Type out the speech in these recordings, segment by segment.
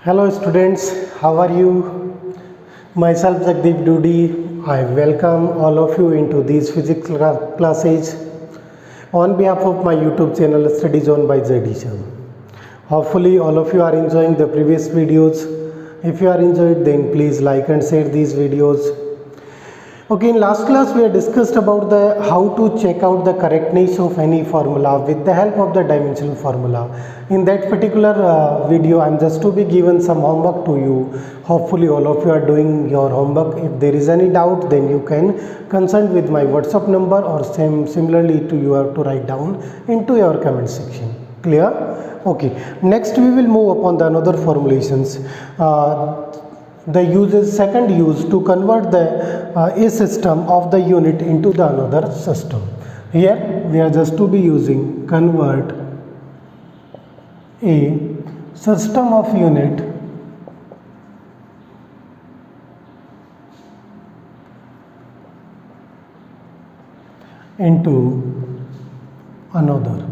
Hello students, how are you? Myself Jagdeep Dudi. I welcome all of you into these physics classes on behalf of my YouTube channel Study Zone by ZDSham. Hopefully all of you are enjoying the previous videos. If you are enjoyed, then please like and share these videos. Okay, in last class we have discussed about the how to check out the correctness of any formula with the help of the dimensional formula. In that particular video, I am just to be given some homework to you. Hopefully all of you are doing your homework. If there is any doubt, then you can consult with my WhatsApp number, or similarly to you have to write down into your comment section. Clear? Okay, next we will move upon the another formulations. The second use to convert the a system of the unit into the another system. Here we are just to be using convert a system of unit into another.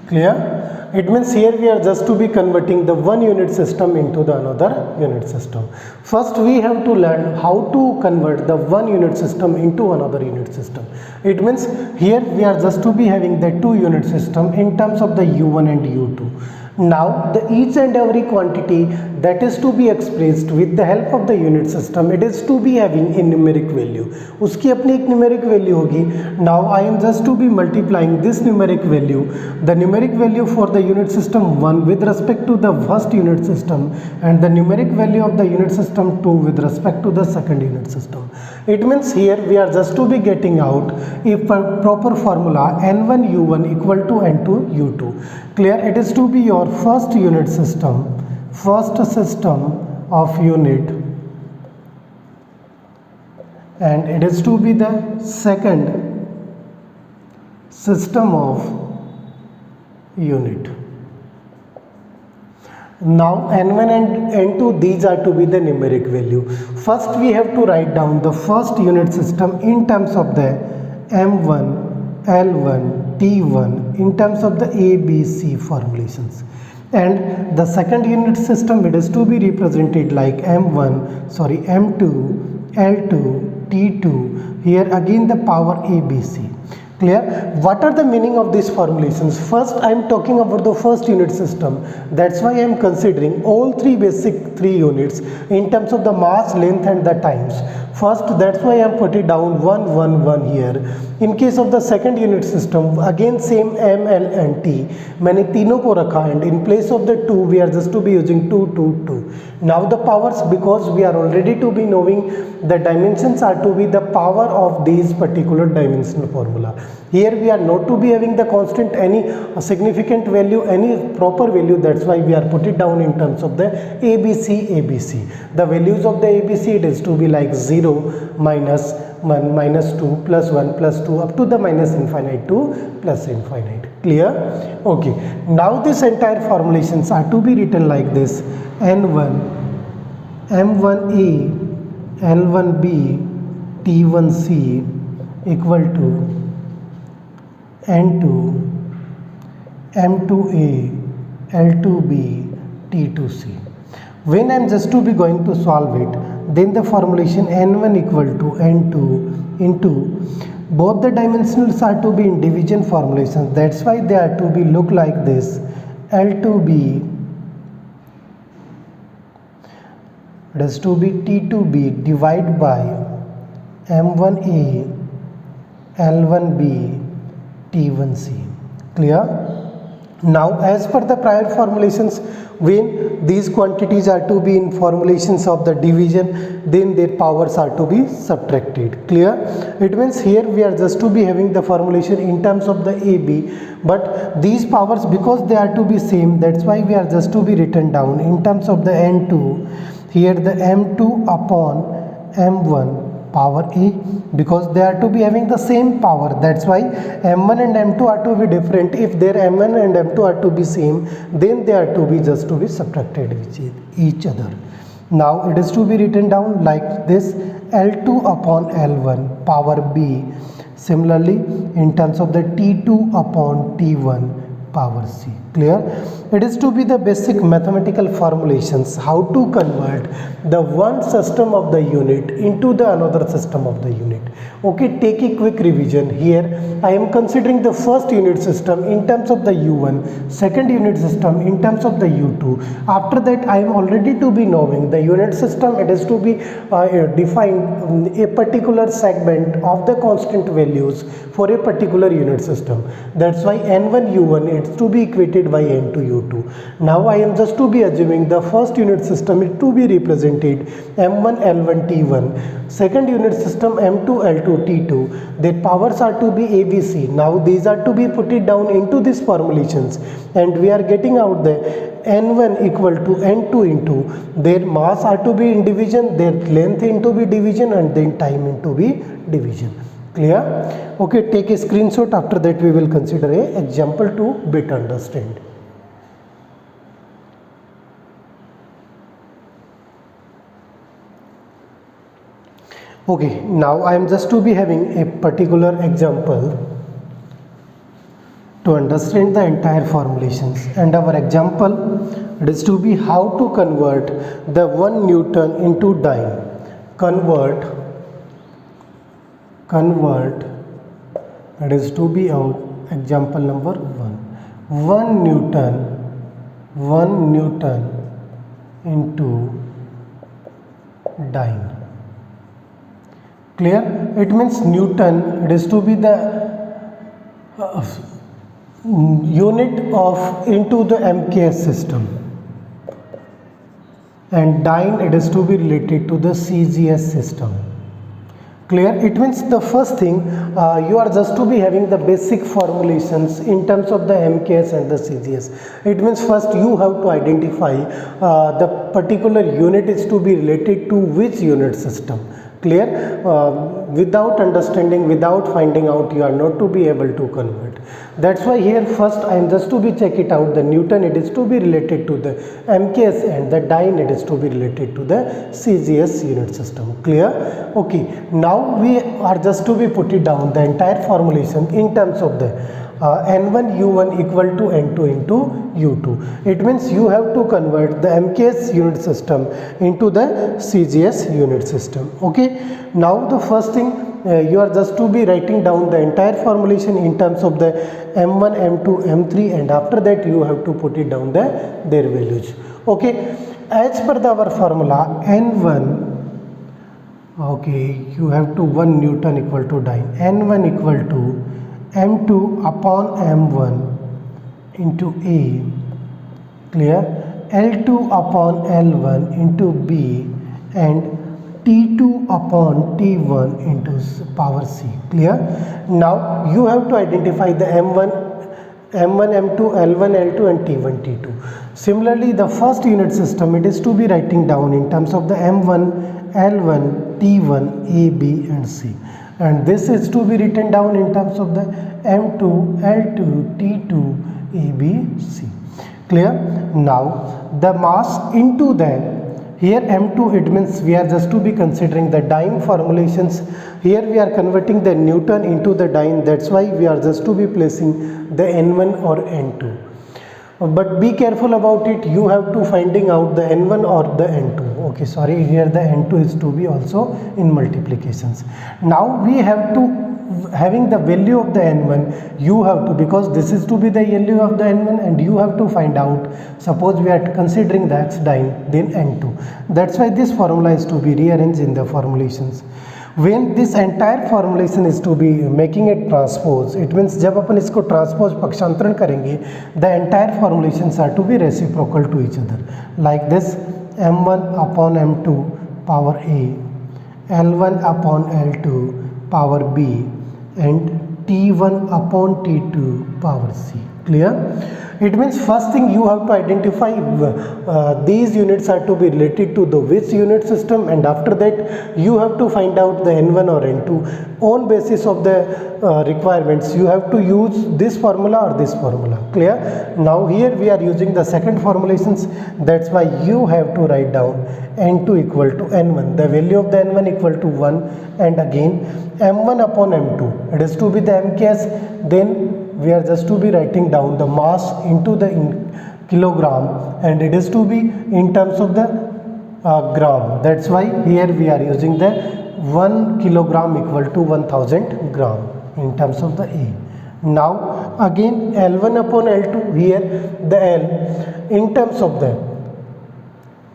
Clear? It means here we are just to be converting the one unit system into the another unit system. First we have to learn how to convert the one unit system into another unit system. It means here we are just to be having the two unit system in terms of the u1 and u2. Now the each and every quantity that is to be expressed with the help of the unit system, it is to be having a numeric value. उसकी अपनी एक numeric value होगी. Now I am just to be multiplying this numeric value, the numeric value for the unit system 1 with respect to the first unit system, and the numeric value of the unit system 2 with respect to the second unit system. It means here we are just to be getting out a proper formula n1 u1 equal to n2 u2. Clear? It is to be your first unit system, first system of unit, and it is to be the second system of unit. Now n1 and n2, these are to be the numeric value. First we have to write down the first unit system in terms of the m1, l1, t1 in terms of the a, b, c formulations, and the second unit system, it is to be represented like m2, l2, t2. Here again the power a, b, c. Clear? What are the meaning of these formulations? First I am talking about the first unit system. That's why I am considering all basic three units in terms of the mass, length and the times. First, that's why I am putting down 1, 1, 1 here. In case of the second unit system, again same m, l and t. मैंने तीनों को रखा, and in place of the 2 we are just to be using 2, 2, 2. Now the powers, because we are already to be knowing the dimensions are to be the power of these particular dimensional formula. Here we are not to be having the constant, any significant value, any proper value. That's why we are put it down in terms of the ABC, ABC. The values of the ABC, it is to be like 0, minus 1, minus 2, plus 1, plus 2, up to the minus infinite to plus infinite. Clear? Okay. Now this entire formulations are to be written like this: N1, M1A, L1B, T1C equal to N2, M2A, L2B, T2C. When I am just to be going to solve it, then the formulation N1 equal to N2 into both the dimensionals are to be in division formulations. That's why they are to be look like this: L2B, it is to be T2B divided by M1A, L1B, T1C. Clear? Now as per the prior formulations, when these quantities are to be in formulations of the division, then their powers are to be subtracted. Clear? It means here we are just to be having the formulation in terms of the AB, but these powers, because they are to be same, that's why we are just to be written down in terms of the N2. Here the M2 upon M1 power A, because they are to be having the same power. That's why M1 and M2 are to be different. If their M1 and M2 are to be same, then they are to be just to be subtracted with each other. Now it is to be written down like this: L2 upon L1 power B. Similarly, in terms of the T2 upon T1 power c. Clear? It is to be the basic mathematical formulations how to convert the one system of the unit into the another system of the unit. Okay, take a quick revision. Here I am considering the first unit system in terms of the u1, second unit system in terms of the u2. After that I am already to be knowing the unit system. It is to be defined a particular segment of the constant values for a particular unit system. That's why n1 u1 it's to be equated by n2 u2. Now I am just to be assuming the first unit system is to be represented m1 l1 t1, second unit system m2 l2 t2. Their powers are to be abc. Now these are to be put it down into these formulations, and we are getting out the n1 equal to n2 into their mass are to be in division, their length into be division, and then time into be division. Clear? Okay, take a screenshot. After that we will consider a example to better understand. Okay, now I am just to be having a particular example to understand the entire formulations, and our example it is to be how to convert the 1 Newton into dyne. Convert it is to be our example number 1. 1 Newton into dyne. Clear? It means Newton it is to be the unit of into the MKS system, and dyne it is to be related to the CGS system. Clear? It means the first thing you are just to be having the basic formulations in terms of the MKS and the CGS. It means first you have to identify the particular unit is to be related to which unit system. Clear? Without understanding, without finding out, you are not to be able to convert. That's why here first I am just to be check it out. The Newton it is to be related to the MKS, and the dyne it is to be related to the CGS unit system. Clear? Okay. Now we are just to be put it down the entire formulation in terms of the n1 u1 equal to n2 into u2. It means you have to convert the MKS unit system into the CGS unit system. Okay. Now the first thing you are just to be writing down the entire formulation in terms of the m1, m2, m3, and after that you have to put it down their values. Okay. As per our formula n1, okay, you have to 1 Newton equal to dyne, n1 equal to m2 upon m1 into A. Clear? L2 upon L1 into B, and T2 upon T1 into power C. Clear? Now you have to identify the m1, m2, L1, L2, and T1, T2. Similarly, the first unit system it is to be writing down in terms of the m1, L1, T1, A, B, and C. And this is to be written down in terms of the m2, L2, T2, A, B, C. Clear? Now the mass into the here m2 it means we are just to be considering the dyne formulations. Here we are converting the Newton into the dyne. That's why we are just to be placing the n1 or n2. But be careful about it. You have to finding out the n1 or the n2. Okay, sorry, here the n2 is to be also in multiplications. Now we have to having the value of the n1, you have to, because this is to be the value of the n1, and you have to find out, suppose we are considering that's dyne, then n2. That's why this formula is to be rearranged in the formulations. When this entire formulation is to be making it transpose, it means जब अपन इसको transpose पक्षांतरण करेंगे, the entire formulations are to be reciprocal to each other. Like this, m1 upon m2 power A, L1 upon L2 power B, and T1 upon T2 power C. Clear? It means first thing you have to identify these units are to be related to the which unit system, and after that you have to find out the n1 or n2 on basis of the requirements. You have to use this formula or this formula. Clear? Now here we are using the second formulations. That's why you have to write down n2 equal to n1. The value of the n1 equal to 1, and again m1 upon m2. It is to be the MKS. Then we are just to be writing down the mass into the kilogram, and it is to be in terms of the gram. That's why here we are using the 1 kilogram equal to 1000 gram in terms of the A. Now again L1 upon L2, here the L in terms of the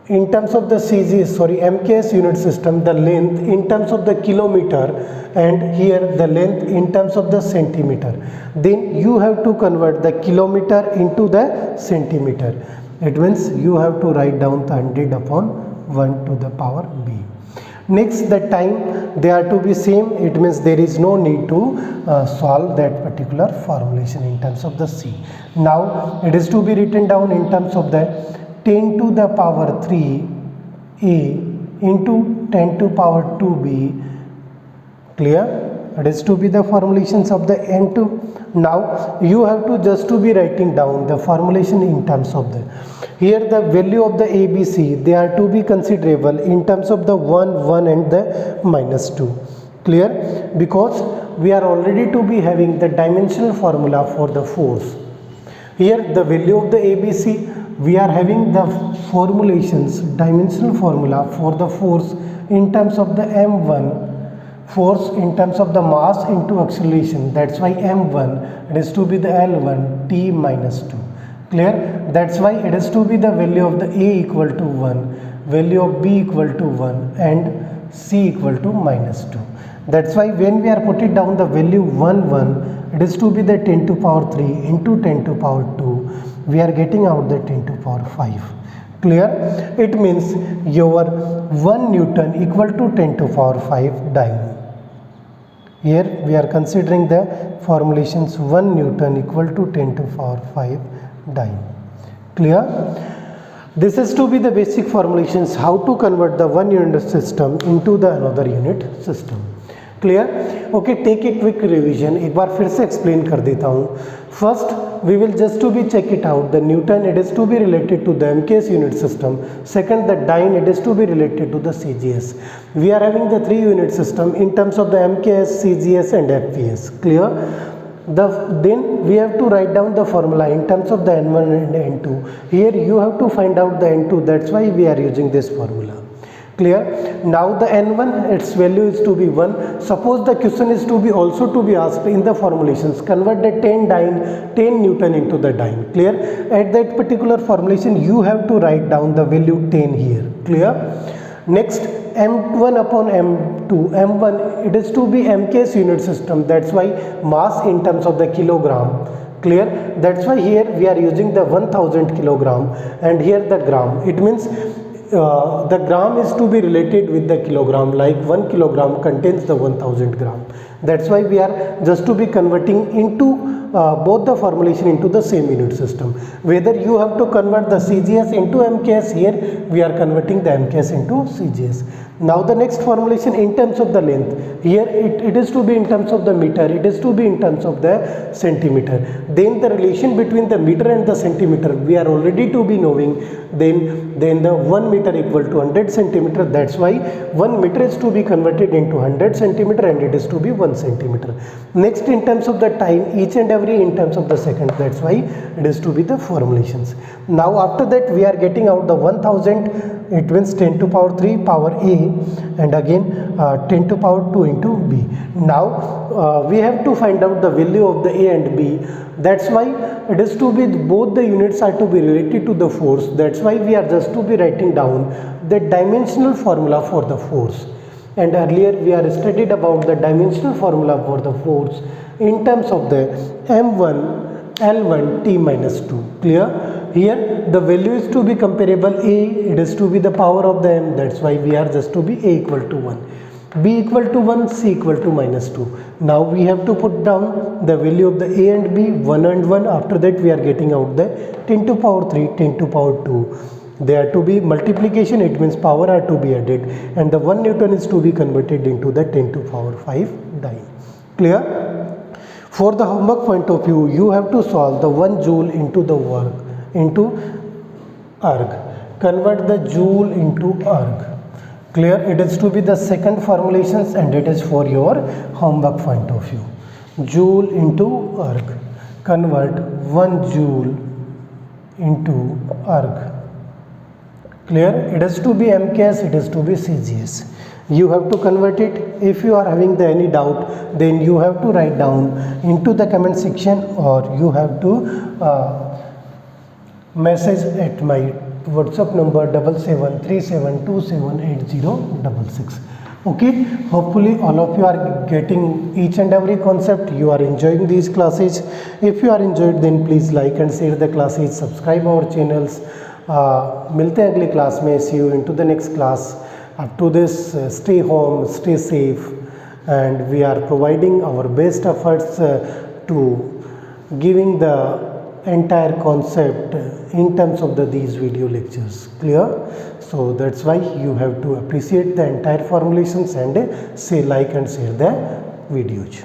MKS unit system, the length in terms of the kilometer, and here the length in terms of the centimeter. Then you have to convert the kilometer into the centimeter. It means you have to write down the 100 upon 1 to the power B. Next, the time they are to be same. It means there is no need to solve that particular formulation in terms of the C. Now it is to be written down in terms of the 10 to the power 3 A into 10 to power 2 B. Clear? It is to be the formulations of the N2. Now you have to just to be writing down the formulation in terms of the, here the value of the ABC, they are to be considerable in terms of the 1, 1 and the minus 2. Clear? Because we are already to be having the dimensional formula for the force. Here the value of the ABC, we are having the formulations, dimensional formula for the force in terms of the M1, force in terms of the mass into acceleration. That's why M1, it is to be the L1 T minus 2. Clear? That's why it is to be the value of the A equal to 1, value of B equal to 1 and C equal to minus 2. That's why when we are putting down the value 1, 1, it is to be the 10 to power 3 into 10 to power 2. We are getting out the 10 to power 5. Clear? It means your 1 Newton equal to 10 to power 5 dyne. Here we are considering the formulations 1 Newton equal to 10 to power 5 dyne. Clear? This is to be the basic formulations how to convert the one unit system into the another unit system. Clear? Okay, take a quick revision. एक बार फिर से explain कर देता हूँ. First, we will just to be check it out. The Newton, it is to be related to the MKS unit system. Second, the dyne, it is to be related to the CGS. We are having the 3 unit system in terms of the MKS, CGS and FPS. Clear? Then we have to write down the formula in terms of the N1 and N2. Here you have to find out the N2. That's why we are using this formula. Clear? Now the N1, its value is to be 1. Suppose the question is to be also to be asked in the formulations, convert the 10 Newton into the dyne. Clear? At that particular formulation you have to write down the value 10 here. Clear? Next, M1 upon M2, M1, it is to be MKS unit system. That's why mass in terms of the kilogram. Clear? That's why here we are using the 1000 kilogram and here the gram. It means the gram is to be related with the kilogram, like 1 kilogram contains the 1000 gram. That's why we are just to be converting into both the formulation into the same unit system. Whether you have to convert the CGS into MKS, here we are converting the MKS into CGS. Now the next formulation in terms of the length, here it is to be in terms of the meter, it is to be in terms of the centimeter. Then the relation between the meter and the centimeter we are already to be knowing. Then the 1 meter equal to 100 centimeter. That's why 1 meter is to be converted into 100 centimeter and it is to be 1 centimeter. Next, in terms of the time, each and every in terms of the second. That's why it is to be the formulations. Now after that we are getting out the 1000, it means 10 to power 3 power A and again 10 to power 2 into B. Now we have to find out the value of the A and B. That's why it is to be both the units are to be related to the force. That's why we are just to be writing down the dimensional formula for the force. And earlier we are studied about the dimensional formula for the force in terms of the M1 L1 T minus 2. Clear? Here the value is to be comparable A, it is to be the power of the M. That's why we are just to be A equal to 1. B equal to 1, C equal to minus 2. Now we have to put down the value of the A and B, 1 and 1. After that we are getting out the 10 to power 3, 10 to power 2. They are to be multiplication, it means power are to be added, and the 1 Newton is to be converted into the 10 to power 5 dyne. Clear? For the homework point of view, you have to solve the 1 joule into the work into erg. Convert the joule into erg. Clear? It is to be the second formulations and it is for your homework point of view. Joule into erg. convert 1 joule into erg. Clear? It has to be MKS, it has to be CGS. You have to convert it. If you are having any doubt, then you have to write down into the comment section, or you have to message at my WhatsApp number 7737278066. Okay, hopefully all of you are getting each and every concept. You are enjoying these classes. If you are enjoyed, then please like and share the classes, subscribe our channels. मिलते हैं अगली class में. See you into the next class. Up to this, stay home, stay safe, and we are providing our best efforts to giving the entire concept in terms of these video lectures. Clear? So that's why you have to appreciate the entire formulations and say like and share the videos.